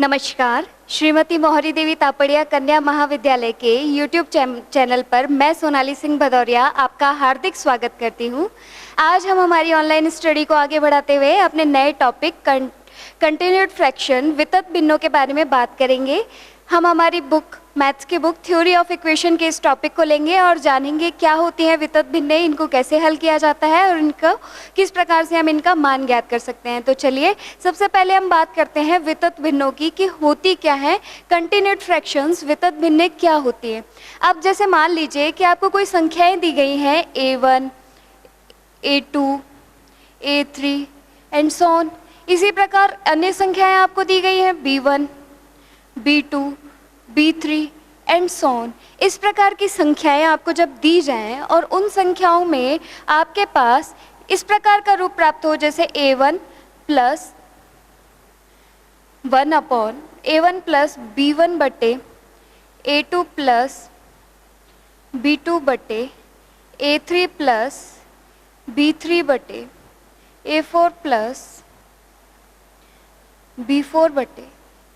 नमस्कार। श्रीमती मोहरी देवी तापड़िया कन्या महाविद्यालय के YouTube चैनल पर मैं सोनाली सिंह भदौरिया आपका हार्दिक स्वागत करती हूँ। आज हम हमारी ऑनलाइन स्टडी को आगे बढ़ाते हुए अपने नए टॉपिक कंटिन्यूड फ्रैक्शन वितत भिन्नों के बारे में बात करेंगे। हम हमारी बुक मैथ्स की बुक थ्योरी ऑफ इक्वेशन के इस टॉपिक को लेंगे और जानेंगे क्या होती है वितत भिन्नें, इनको कैसे हल किया जाता है और इनको किस प्रकार से हम इनका मान ज्ञात कर सकते हैं। तो चलिए सबसे पहले हम बात करते हैं वितत भिन्नों की कि होती क्या है। कंटिन्यूड फ्रैक्शंस वितत भिन्नें क्या होती है। अब जैसे मान लीजिए कि आपको कोई संख्याएं दी गई हैं A1, A2, A3 and so on. इसी प्रकार अन्य संख्याएं आपको दी गई हैं B1, B2, B3 and so on. इस प्रकार की संख्याएं आपको जब दी जाएं और उन संख्याओं में आपके पास इस प्रकार का रूप प्राप्त हो, जैसे A1 plus 1 upon A1 plus B1 बटे A2 प्लस B2 बटे A3 प्लस B3 बटे A4 प्लस B4 बटे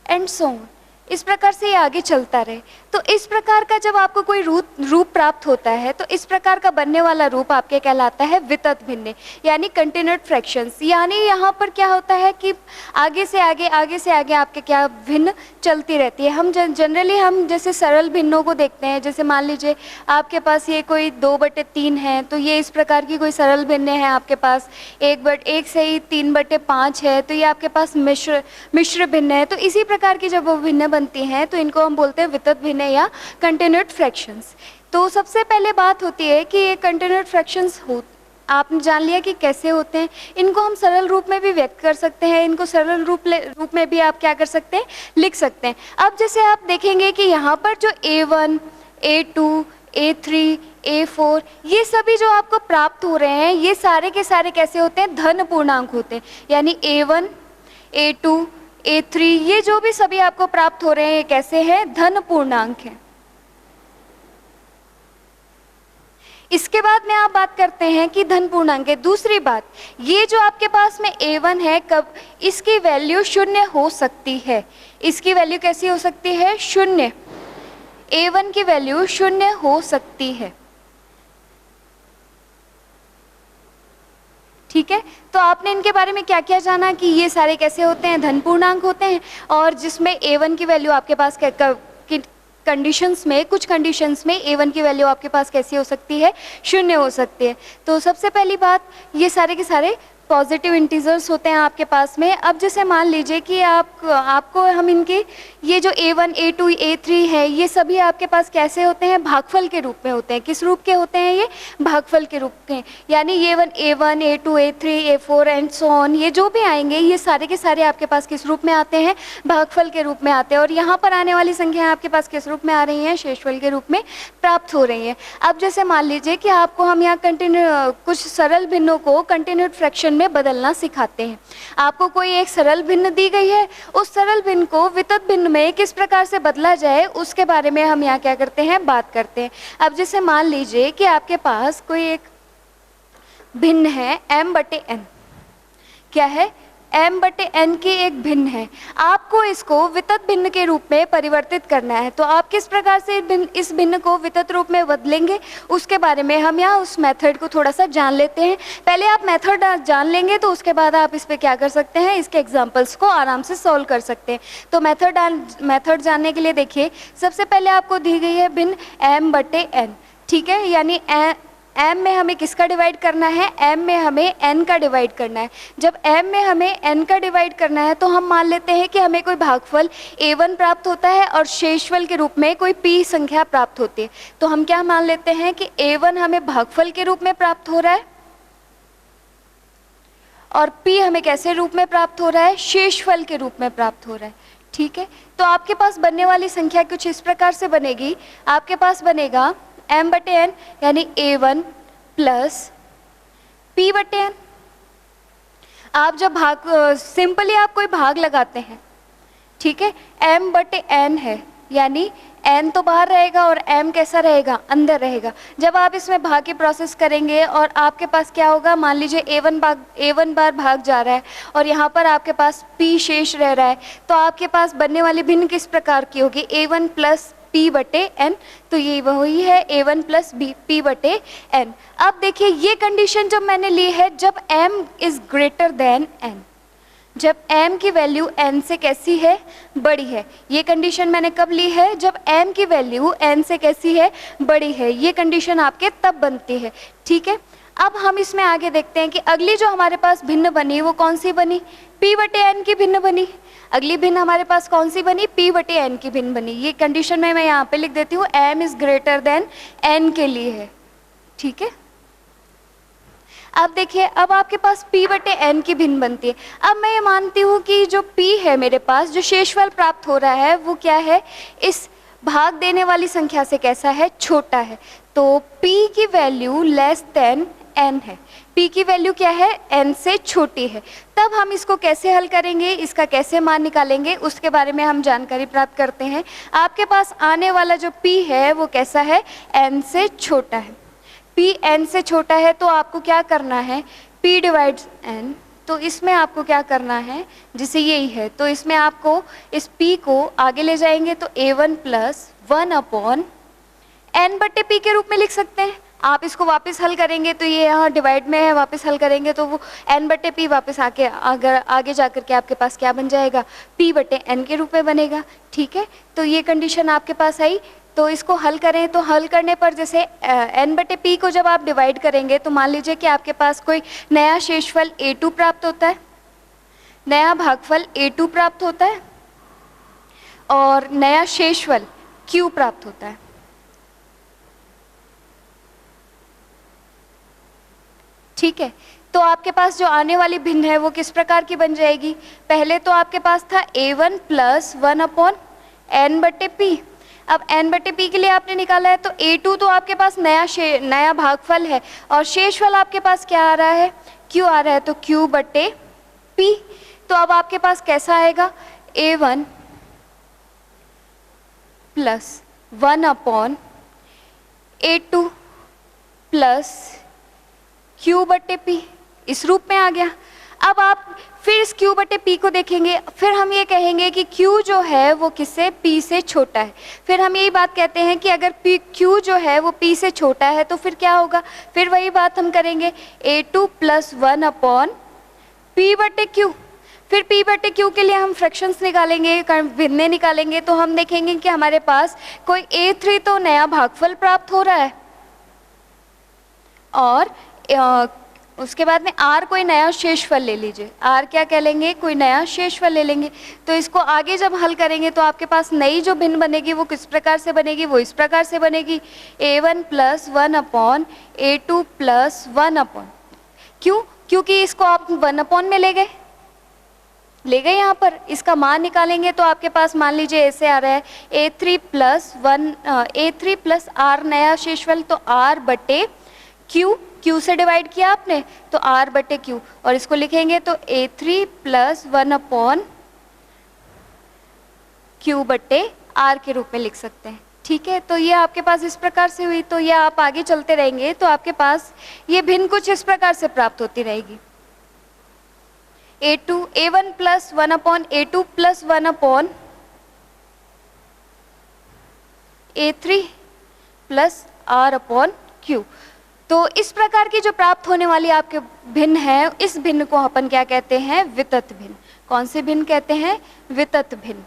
एंड सो ऑन। इस प्रकार से ये आगे चलता रहे। तो इस प्रकार का जब आपको कोई रूप प्राप्त होता है तो इस प्रकार का बनने वाला रूप आपके कहलाता है वितत भिन्नें, यानी कंटिन्यूड फ्रैक्शंस। यानी यहाँ पर क्या होता है कि आगे से आगे आपके क्या भिन्न चलती रहती है। हम जनरली हम जैसे सरल भिन्नों को देखते हैं, जैसे मान लीजिए आपके पास ये कोई 2/3 है तो ये इस प्रकार की कोई सरल भिन्न है। आपके पास 1 से ही 3/5 है तो ये आपके पास मिश्र भिन्न है। तो इसी प्रकार की जब वो भिन्न बनती हैं तो इनको हम बोलते हैं वितत भिन्न या कंटिन्यूड फ्रैक्शंस। तो सबसे पहले बात होती है कि ये कंटिन्यूड फ्रैक्शंस आपने जान लिया कि कैसे होते हैं। इनको हम सरल रूप में भी व्यक्त कर सकते हैं, इनको सरल रूप में भी आप क्या कर सकते हैं, लिख सकते हैं। अब जैसे आप देखेंगे कि यहाँ पर जो A1, A2, A3, A4 ये सभी जो आपको प्राप्त हो रहे हैं ये सारे के सारे कैसे होते हैं, धन पूर्णांक होते हैं। यानी A1, A2, A3 ये जो भी सभी आपको प्राप्त हो रहे हैं ये कैसे हैं, धन पूर्णांक हैं। इसके बाद में आप बात करते हैं कि धन पूर्णांक है। दूसरी बात, ये जो आपके पास में A1 है, कब इसकी वैल्यू 0 हो सकती है। इसकी वैल्यू कैसी हो सकती है, 0। A1 की वैल्यू 0 हो सकती है। ठीक है, तो आपने इनके बारे में क्या क्या जाना कि ये सारे कैसे होते हैं, धन पूर्णांक होते हैं। और जिसमें A1 की वैल्यू आपके पास कंडीशंस में, कुछ कंडीशंस में A1 की वैल्यू आपके पास कैसी हो सकती है, 0 हो सकती है। तो सबसे पहली बात, ये सारे के सारे पॉजिटिव इंटीजर्स होते हैं आपके पास में। अब जैसे मान लीजिए कि आपको हम इनके ये जो A1, A2, A3 है ये सभी आपके पास कैसे होते हैं, भागफल के रूप में होते हैं। किस रूप के होते हैं ये, भागफल के रूप के। यानी ये A1, A2, A3, A4 and so on ये जो भी आएंगे ये सारे के सारे आपके पास किस रूप में आते हैं, भागफल के रूप में आते हैं। और यहाँ पर आने वाली संख्याएं आपके पास किस रूप में आ रही हैं, शेषफल के रूप में प्राप्त हो रही हैं। अब जैसे मान लीजिए कि आपको हम यहाँ कुछ सरल भिन्नों को कंटिन्यूड फ्रैक्शन में बदलना सिखाते हैं। आपको कोई एक सरल भिन्न दी गई है, उस सरल भिन्न को वितत भिन्न में किस प्रकार से बदला जाए उसके बारे में हम यहाँ क्या करते हैं, बात करते हैं। अब जैसे मान लीजिए कि आपके पास कोई एक भिन्न है m/n। क्या है, m/n की एक भिन्न है। आपको इसको वितत भिन्न के रूप में परिवर्तित करना है। तो आप किस प्रकार से इस भिन्न को वितत रूप में बदलेंगे उसके बारे में हम यहाँ उस मेथड को थोड़ा सा जान लेते हैं। पहले आप मेथड जान लेंगे तो उसके बाद आप इस पे क्या कर सकते हैं, इसके एग्जांपल्स को आराम से सॉल्व कर सकते हैं। तो मेथड जानने के लिए देखिए, सबसे पहले आपको दी गई है भिन्न m/n। ठीक है, यानी m में हमें किसका डिवाइड करना है, m में हमें n का डिवाइड करना है। जब m में हमें n का डिवाइड करना है तो हम मान लेते हैं कि हमें कोई भागफल A1 प्राप्त होता है और शेषफल के रूप में कोई p संख्या प्राप्त होती है। तो हम क्या मान लेते हैं कि A1 हमें भागफल के रूप में प्राप्त हो रहा है और p हमें कैसे रूप में प्राप्त हो रहा है, शेषफल के रूप में प्राप्त हो रहा है। ठीक है, तो आपके पास बनने वाली संख्या कुछ इस प्रकार से बनेगी। आपके पास बनेगा m/n यानी A1 प्लस p/n। आप जब सिंपली आप कोई भाग लगाते हैं, ठीक है, m/n है यानी n तो बाहर रहेगा और m कैसा रहेगा, अंदर रहेगा। जब आप इसमें भाग की प्रोसेस करेंगे और आपके पास क्या होगा, मान लीजिए a1 बार भाग जा रहा है और यहाँ पर आपके पास p शेष रह रहा है, तो आपके पास बनने वाली भिन्न किस प्रकार की होगी, a1 प्लस p बटे n। तो ये वही है a1 प्लस p बटे n। अब देखिए ये कंडीशन जब मैंने ली है, जब m is greater than n, जब m की वैल्यू n से कैसी है, बड़ी है। ये कंडीशन मैंने कब ली है, जब m की वैल्यू n से कैसी है, बड़ी है। ये कंडीशन आपके तब बनती है, ठीक है। अब हम इसमें आगे देखते हैं कि अगली जो हमारे पास भिन्न बनी वो कौन सी बनी, p बटे n की भिन्न बनी। अगली भिन्न हमारे पास कौन सी बनी, p बटे n की भिन्न बनी। ये कंडीशन में मैं यहाँ पे लिख देती हूँ, m is greater than n के लिए है, ठीक है। अब देखिए, अब आपके पास p बटे n की भिन्न बनती है। अब मैं ये मानती हूँ कि जो p है मेरे पास, जो शेषफल प्राप्त हो रहा है वो क्या है, इस भाग देने वाली संख्या से कैसा है, छोटा है। तो p की वैल्यू लेस देन n है, p की वैल्यू क्या है, n से छोटी है। तब हम इसको कैसे हल करेंगे, इसका कैसे मान निकालेंगे, उसके बारे में हम जानकारी प्राप्त करते हैं। आपके पास आने वाला जो p है वो कैसा है, n से छोटा है। p n से छोटा है तो आपको क्या करना है, p डिवाइड्स n। तो इसमें आपको क्या करना है, जिसे यही है, तो इसमें आपको इस p को आगे ले जाएंगे तो a1 प्लस 1 अपॉन n बटे p के रूप में लिख सकते हैं। आप इसको वापस हल करेंगे तो ये यहाँ डिवाइड में है, वापस हल करेंगे तो वो n बटे p वापस आगे जाकर के आपके पास क्या बन जाएगा, p बटे n के रूप में बनेगा, ठीक है। तो ये कंडीशन आपके पास आई। तो इसको हल करें तो हल करने पर जैसे n बटे p को जब आप डिवाइड करेंगे तो मान लीजिए कि आपके पास कोई नया शेषफल a2 प्राप्त होता है, नया भागफल a2 प्राप्त होता है और नया शेषफल q प्राप्त होता है, ठीक है। तो आपके पास जो आने वाली भिन्न है वो किस प्रकार की बन जाएगी, पहले तो आपके पास था a1 प्लस 1 अपॉन n बटे p। अब n बटे p के लिए आपने निकाला है तो a2 तो आपके पास नया भागफल है और शेषफल आपके पास क्या आ रहा है, q आ रहा है, तो q बटे p। तो अब आपके पास कैसा आएगा, a1 plus 1 upon a2 plus q बटे p, इस रूप में आ गया। अब आप फिर इस q बटे p को देखेंगे, फिर हम ये कहेंगे कि q जो है वो किससे, p से छोटा है। फिर हम यही बात कहते हैं कि अगर q जो है वो p से छोटा है तो फिर क्या होगा, फिर वही बात हम करेंगे, a2 प्लस 1 अपॉन p बटे q। फिर p बटे q के लिए हम फ्रैक्शंस निकालेंगे, भिन्ने निकालेंगे, तो हम देखेंगे कि हमारे पास कोई a3 तो नया भागफल प्राप्त हो रहा है और उसके बाद में r कोई नया शेषफल ले लीजिए, r क्या कह लेंगे, कोई नया शेषफल ले लेंगे। तो इसको आगे जब हल करेंगे तो आपके पास नई जो भिन्न बनेगी वो किस प्रकार से बनेगी, वो इस प्रकार से बनेगी, a1 plus 1 upon a2 plus 1 upon, क्यों, क्योंकि इसको आप 1 अपॉन में ले गए यहाँ पर। इसका मान निकालेंगे तो आपके पास मान लीजिए ऐसे आ रहा है, a3 प्लस r नया शेषफल, तो r बटे q से डिवाइड किया आपने तो r बटे q, और इसको लिखेंगे तो a3 प्लस 1 अपॉन q बटे r के रूप में लिख सकते हैं, ठीक है। तो ये आपके पास इस प्रकार से हुई। तो ये आप आगे चलते रहेंगे तो आपके पास ये भिन्न कुछ इस प्रकार से प्राप्त होती रहेगी, a1 plus 1 upon a2 plus 1 upon a3 plus r upon q। तो इस प्रकार की जो प्राप्त होने वाली आपके भिन्न है, इस भिन्न को अपन क्या कहते हैं, वितत भिन्न। कौन से भिन्न कहते हैं, वितत भिन्न,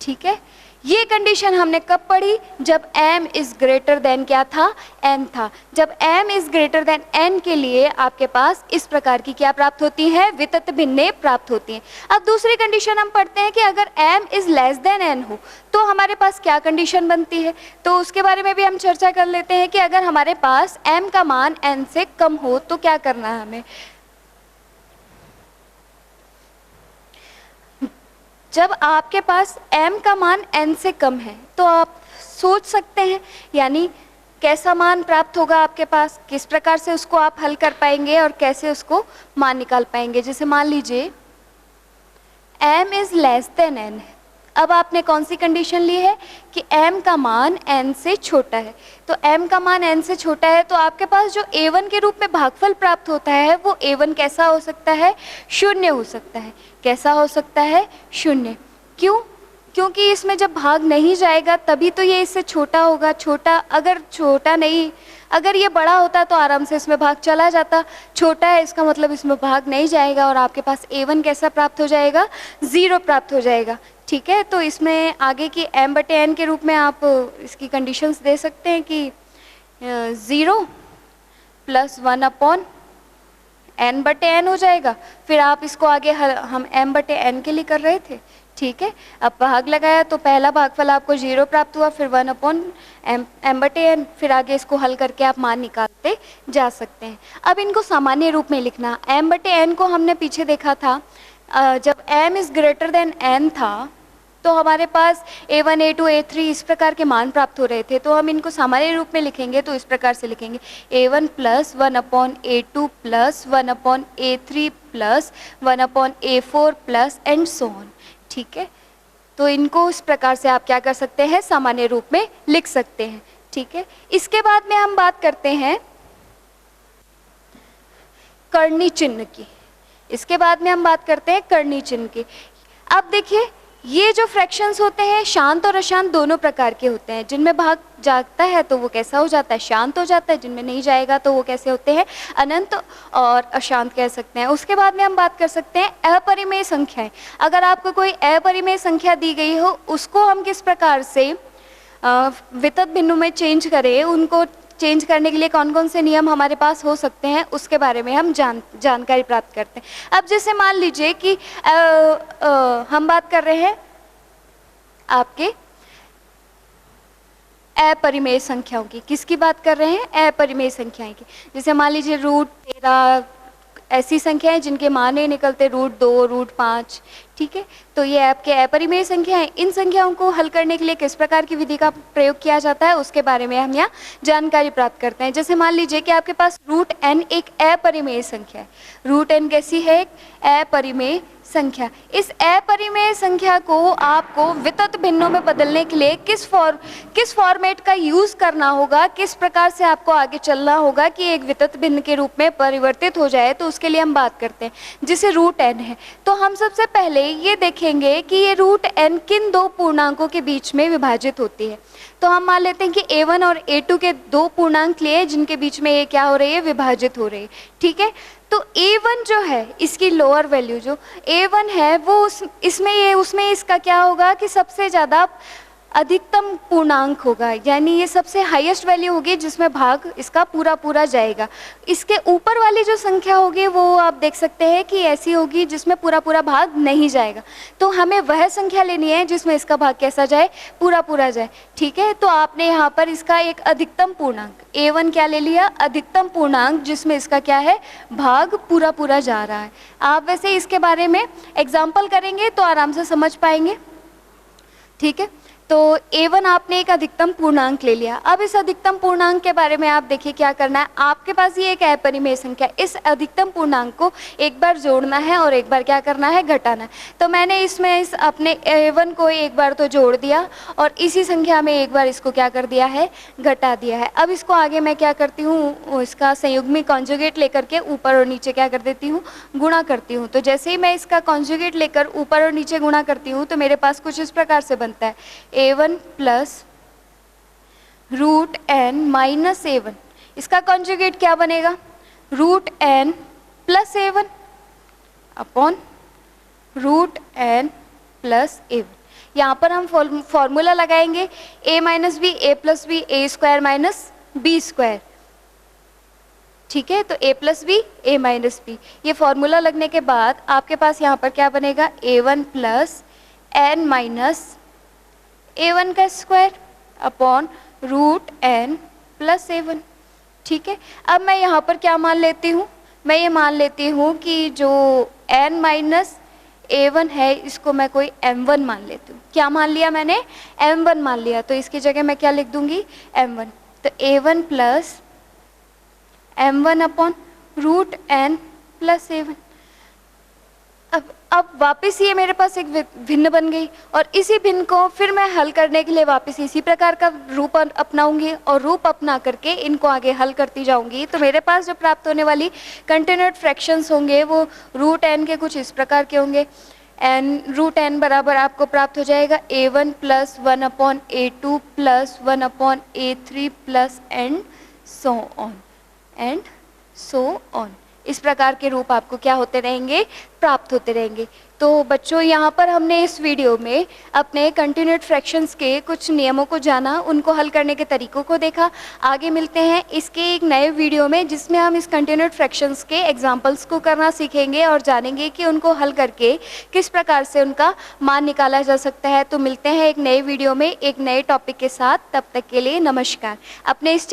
ठीक है। ये कंडीशन हमने कब पढ़ी, जब m इज ग्रेटर देन क्या था, n था। जब m is greater than n के लिए आपके पास इस प्रकार की क्या प्राप्त होती है, वितत भिन्नें प्राप्त होती हैं। अब दूसरी कंडीशन हम पढ़ते हैं कि अगर m is less than n हो तो हमारे पास क्या कंडीशन बनती है, तो उसके बारे में भी हम चर्चा कर लेते हैं कि अगर हमारे पास m का मान n से कम हो तो क्या करना है हमें। जब आपके पास m का मान n से कम है तो आप सोच सकते हैं, यानी कैसा मान प्राप्त होगा आपके पास, किस प्रकार से उसको आप हल कर पाएंगे और कैसे उसको मान निकाल पाएंगे। जैसे मान लीजिए m is less than n है। अब आपने कौन सी कंडीशन ली है कि m का मान n से छोटा है। तो m का मान n से छोटा है तो आपके पास जो a1 के रूप में भागफल प्राप्त होता है वो a1 कैसा हो सकता है, शून्य हो सकता है। कैसा हो सकता है, शून्य। क्यों? क्योंकि इसमें जब भाग नहीं जाएगा तभी तो ये इससे छोटा होगा। छोटा, अगर छोटा नहीं, अगर ये बड़ा होता तो आराम से इसमें भाग चला जाता। छोटा है इसका मतलब इसमें भाग नहीं जाएगा और आपके पास a1 कैसा प्राप्त हो जाएगा, 0 प्राप्त हो जाएगा। ठीक है, तो इसमें आगे की m/n के रूप में आप इसकी कंडीशंस दे सकते हैं कि 0 + 1/n हो जाएगा। फिर आप इसको आगे हम m/n के लिए कर रहे थे। ठीक है, अब भाग लगाया तो पहला भागफल आपको 0 प्राप्त हुआ, फिर 1/m/n, फिर आगे इसको हल करके आप मान निकालते जा सकते हैं। अब इनको सामान्य रूप में लिखना। m/n को हमने पीछे देखा था, जब m is greater than n था तो हमारे पास a1, a2, a3 इस प्रकार के मान प्राप्त हो रहे थे। तो हम इनको सामान्य रूप में लिखेंगे तो इस प्रकार से लिखेंगे a1 + 1/a2 + 1/a3 + 1/a4 + and so on. ठीक है, तो इनको इस प्रकार से आप क्या कर सकते हैं, सामान्य रूप में लिख सकते हैं। ठीक है, इसके बाद में हम बात करते हैं कर्णी चिन्ह की। इसके बाद में हम बात करते हैं कर्णी चिन्ह की। अब देखिए, ये जो फ्रैक्शंस होते हैं शांत और अशांत दोनों प्रकार के होते हैं। जिनमें भाग जाता है तो वो कैसा हो जाता है, शांत हो जाता है। जिनमें नहीं जाएगा तो वो कैसे होते हैं, अनंत और अशांत कह सकते हैं। उसके बाद में हम बात कर सकते हैं अपरिमेय संख्याएं। अगर आपको कोई अपरिमेय संख्या दी गई हो उसको हम किस प्रकार से वितत बिंदु में चेंज करें, उनको चेंज करने के लिए कौन कौन से नियम हमारे पास हो सकते हैं उसके बारे में हम जानकारी प्राप्त करते हैं। अब जैसे मान लीजिए कि हम बात कर रहे हैं आपके अपरिमेय संख्याओं की। किसकी बात कर रहे हैं, अपरिमेय संख्याएं की। जैसे मान लीजिए √13 ऐसी संख्याएं जिनके मान नहीं निकलते, √2, √5। ठीक है, तो ये आपके अपरिमेय संख्याएं। इन संख्याओं को हल करने के लिए किस प्रकार की विधि का प्रयोग किया जाता है उसके बारे में हम यहाँ जानकारी प्राप्त करते हैं। जैसे मान लीजिए कि आपके पास √n एक अपरिमेय संख्या है। √n कैसी है, एक अपरिमेय संख्या। इस अपरिमेय संख्या को आपको वितत भिन्नों में बदलने के लिए किस फॉर्मेट का यूज करना होगा, किस प्रकार से आपको आगे चलना होगा कि एक वितत भिन्न के रूप में परिवर्तित हो जाए, तो उसके लिए हम बात करते हैं। जिसे √n है, तो हम सबसे पहले ये देखेंगे कि ये √n किन दो पूर्णांकों के बीच में विभाजित होती है। तो हम मान लेते हैं कि a1 और a2 के दो पूर्णांक लिए जिनके बीच में ये क्या हो रही है, विभाजित हो रही है। ठीक है, तो a1 जो है, इसकी लोअर वैल्यू जो a1 है वो उसमें इसका क्या होगा कि सबसे ज़्यादा अधिकतम पूर्णांक होगा, यानी ये सबसे हाईएस्ट वैल्यू होगी जिसमें भाग इसका पूरा जाएगा। इसके ऊपर वाली जो संख्या होगी वो आप देख सकते हैं कि ऐसी होगी जिसमें पूरा भाग नहीं जाएगा। तो हमें वह संख्या लेनी है जिसमें इसका भाग कैसा जाए, पूरा जाए। ठीक है, तो आपने यहाँ पर इसका एक अधिकतम पूर्णांक a1 क्या ले लिया, अधिकतम पूर्णांक जिसमें इसका क्या है, भाग पूरा जा रहा है। आप वैसे इसके बारे में एग्जाम्पल करेंगे तो आराम से समझ पाएंगे। ठीक है, तो a1 आपने एक अधिकतम पूर्णांक ले लिया। अब इस अधिकतम पूर्णांक के बारे में आप देखिए क्या करना है। आपके पास ये एक अपरिमेय संख्या, इस अधिकतम पूर्णांक को एक बार जोड़ना है और एक बार क्या करना है, घटाना है। तो मैंने इसमें इस अपने a1 को एक बार तो जोड़ दिया और इसी संख्या में एक बार इसको क्या कर दिया है, घटा दिया है। अब इसको आगे मैं क्या करती हूँ, इसका संयुग्मी कॉन्जुगेट लेकर के ऊपर और नीचे क्या कर देती हूँ, गुणा करती हूँ। तो जैसे ही मैं इसका कॉन्जुगेट लेकर ऊपर और नीचे गुणा करती हूँ तो मेरे पास कुछ इस प्रकार से बनता है, a1 + √n - a1। इसका कॉन्जुगेट क्या बनेगा, √n + a1 upon √n + a1। यहाँ पर हम फॉर्मूला लगाएंगे a - b a + b a² - b²। ठीक है, तो a + b a - b, ये फॉर्मूला लगने के बाद आपके पास यहाँ पर क्या बनेगा, a1 + n - a1 का स्क्वायर अपॉन √n + a1। ठीक है, अब मैं यहाँ पर क्या मान लेती हूँ, मैं ये मान लेती हूँ कि जो n - a1 है इसको मैं कोई m1 मान लेती हूँ। क्या मान लिया मैंने, m1 मान लिया। तो इसकी जगह मैं क्या लिख दूंगी, m1। तो a1 + m1 upon √n + a1। अब अब वापस ये मेरे पास एक भिन्न बन गई और इसी भिन्न को फिर मैं हल करने के लिए वापस इसी प्रकार का रूप अपनाऊंगी और रूप अपना करके इनको आगे हल करती जाऊंगी। तो मेरे पास जो प्राप्त होने वाली कंटिन्यूड फ्रैक्शंस होंगे वो रूट एन के कुछ इस प्रकार के होंगे। एन रूट एन बराबर आपको प्राप्त हो जाएगा a1 plus 1/a2 plus 1/a3 plus and so on. इस प्रकार के रूप आपको क्या होते रहेंगे, प्राप्त होते रहेंगे। तो बच्चों यहाँ पर हमने इस वीडियो में अपने कंटिन्यूड फ्रैक्शंस के कुछ नियमों को जाना, उनको हल करने के तरीकों को देखा। आगे मिलते हैं इसके एक नए वीडियो में जिसमें हम इस कंटिन्यूड फ्रैक्शंस के एग्जाम्पल्स को करना सीखेंगे और जानेंगे कि उनको हल करके किस प्रकार से उनका मान निकाला जा सकता है। तो मिलते हैं एक नए वीडियो में एक नए टॉपिक के साथ, तब तक के लिए नमस्कार। अपने इस